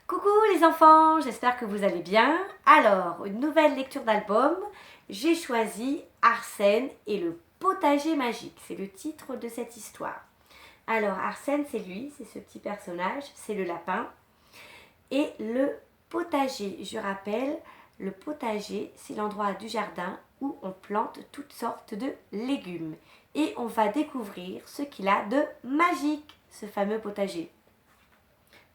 Coucou les enfants, j'espère que vous allez bien. Alors, une nouvelle lecture d'album. J'ai choisi Arsène et le potager magique. C'est le titre de cette histoire. Alors, Arsène, c'est lui, c'est ce petit personnage, c'est le lapin. Et le potager, je rappelle, le potager, c'est l'endroit du jardin où on plante toutes sortes de légumes. Et on va découvrir ce qu'il a de magique, ce fameux potager.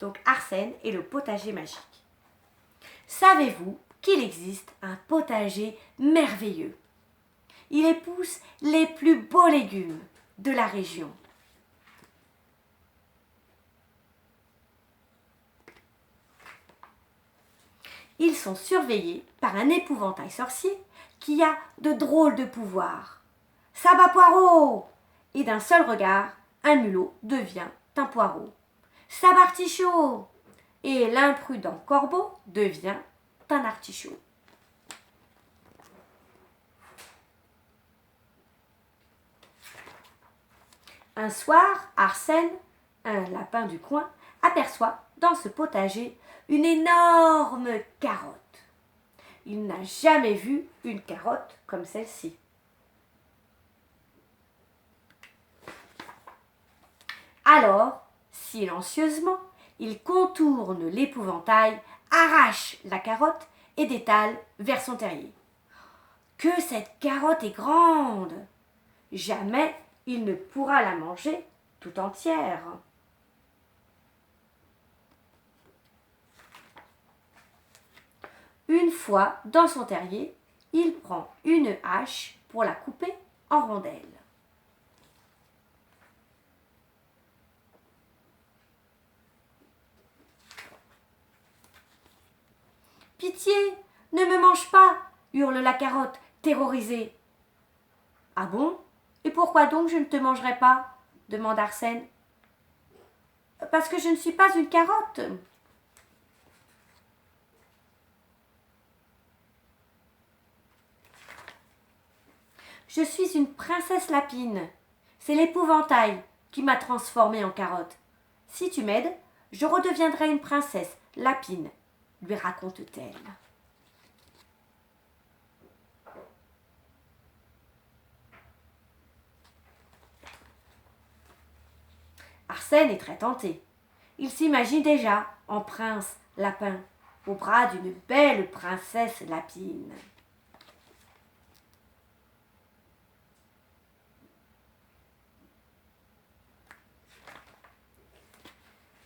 Donc Arsène et le potager magique. Savez-vous qu'il existe un potager merveilleux? Il épouse les plus beaux légumes de la région. Ils sont surveillés par un épouvantail sorcier qui a de drôles de pouvoirs. Ça bat poireau! Et d'un seul regard, un mulot devient un poireau. Sabartichaut! Et l'imprudent corbeau devient un artichaut. Un soir, Arsène, un lapin du coin, aperçoit dans ce potager une énorme carotte. Il n'a jamais vu une carotte comme celle-ci. Alors, silencieusement, il contourne l'épouvantail, arrache la carotte et détale vers son terrier. Que cette carotte est grande! Jamais il ne pourra la manger tout entière. Une fois dans son terrier, il prend une hache pour la couper en rondelles. Pitié, ne me mange pas, hurle la carotte, terrorisée. Ah bon? Et pourquoi donc je ne te mangerai pas? Demande Arsène. Parce que je ne suis pas une carotte. Je suis une princesse lapine. C'est l'épouvantail qui m'a transformée en carotte. Si tu m'aides, je redeviendrai une princesse lapine, lui raconte-t-elle. Arsène est très tenté. Il s'imagine déjà en prince lapin, au bras d'une belle princesse lapine.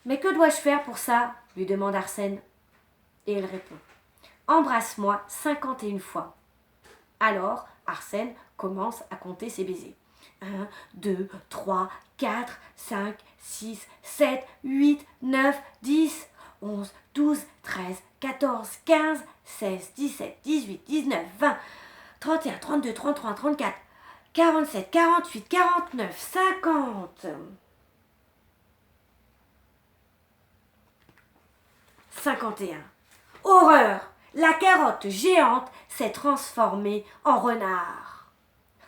Mais que dois-je faire pour ça? Lui demande Arsène. Et elle répond: Embrasse-moi 51 fois. Alors Arsène commence à compter ses baisers. 1, 2, 3, 4, 5, 6, 7, 8, 9, 10, 11, 12, 13, 14, 15, 16, 17, 18, 19, 20, 31, 32, 33, 34, 47, 48, 49, 50. 51. Horreur! La carotte géante s'est transformée en renard.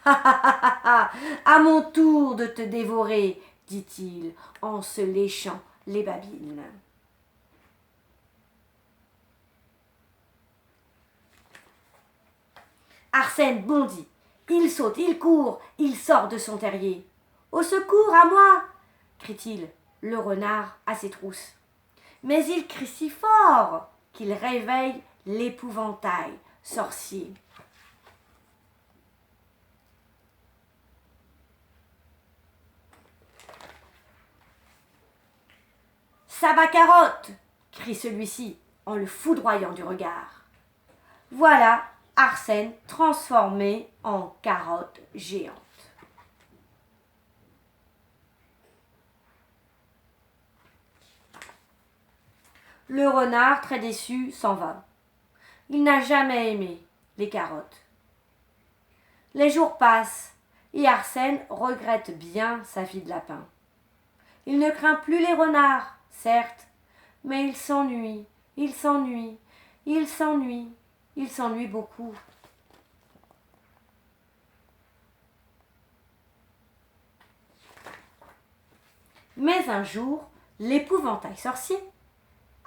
À mon tour de te dévorer, dit-il en se léchant les babines. Arsène bondit. Il saute, il court, il sort de son terrier. Au secours, à moi! Crie-t-il, le renard à ses trousses. Mais il crie si fort qu'il réveille l'épouvantail sorcier. Sabacarotte! Crie celui-ci en le foudroyant du regard. Voilà Arsène transformé en carotte géante. Le renard, très déçu, s'en va. Il n'a jamais aimé les carottes. Les jours passent et Arsène regrette bien sa vie de lapin. Il ne craint plus les renards, certes, mais il s'ennuie, il s'ennuie, il s'ennuie, il s'ennuie beaucoup. Mais un jour, l'épouvantail sorcier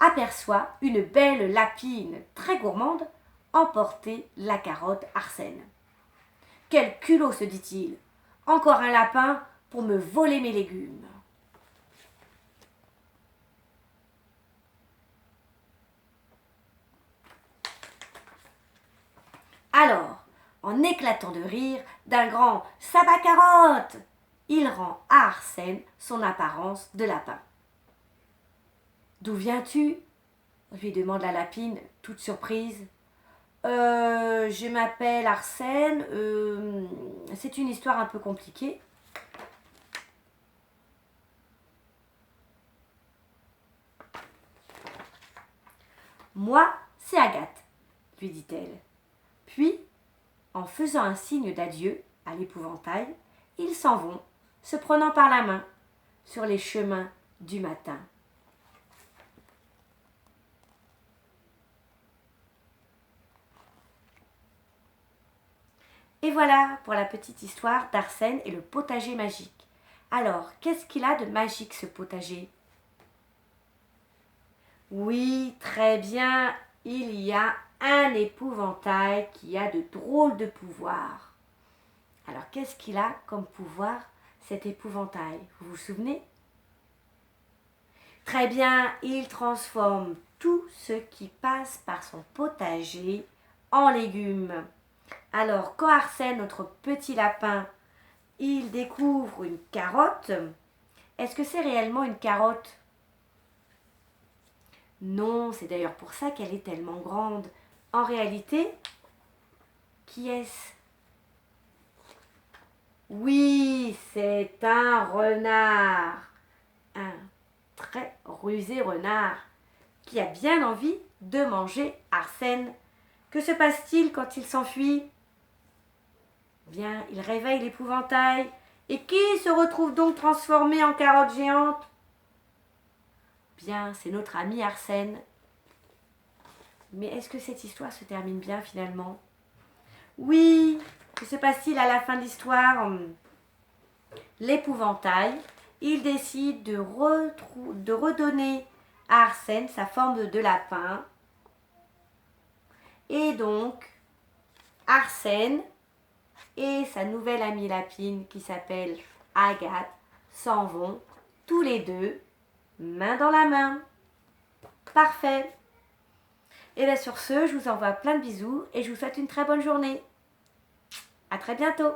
aperçoit une belle lapine très gourmande emporter la carotte Arsène. Quel culot, se dit-il. Encore un lapin pour me voler mes légumes. Alors, en éclatant de rire, d'un grand « sabbat carotte !» il rend à Arsène son apparence de lapin. « D'où viens-tu » lui demande la lapine, toute surprise. Je m'appelle Arsène, c'est une histoire un peu compliquée. Moi, c'est Agathe, lui dit-elle. Puis, en faisant un signe d'adieu à l'épouvantail, ils s'en vont, se prenant par la main, sur les chemins du matin. Et voilà pour la petite histoire d'Arsène et le potager magique. Alors, qu'est-ce qu'il a de magique, ce potager ? Oui, très bien, il y a un épouvantail qui a de drôles de pouvoirs. Alors, qu'est-ce qu'il a comme pouvoir, cet épouvantail ? Vous vous souvenez ? Très bien, il transforme tout ce qui passe par son potager en légumes. Alors, quand Arsène, notre petit lapin, il découvre une carotte, est-ce que c'est réellement une carotte ? Non, c'est d'ailleurs pour ça qu'elle est tellement grande. En réalité, qui est-ce ? Oui, c'est un renard. Un très rusé renard qui a bien envie de manger Arsène. Que se passe-t-il quand il s'enfuit ? Bien, il réveille l'épouvantail. Et qui se retrouve donc transformé en carotte géante ? Bien, c'est notre ami Arsène. Mais est-ce que cette histoire se termine bien finalement ? Oui, que se passe-t-il à la fin de l'histoire ? L'épouvantail, il décide de redonner à Arsène sa forme de lapin. Et donc, Arsène et sa nouvelle amie lapine qui s'appelle Agathe s'en vont tous les deux, main dans la main. Parfait. Et bien sur ce, je vous envoie plein de bisous et je vous souhaite une très bonne journée. À très bientôt.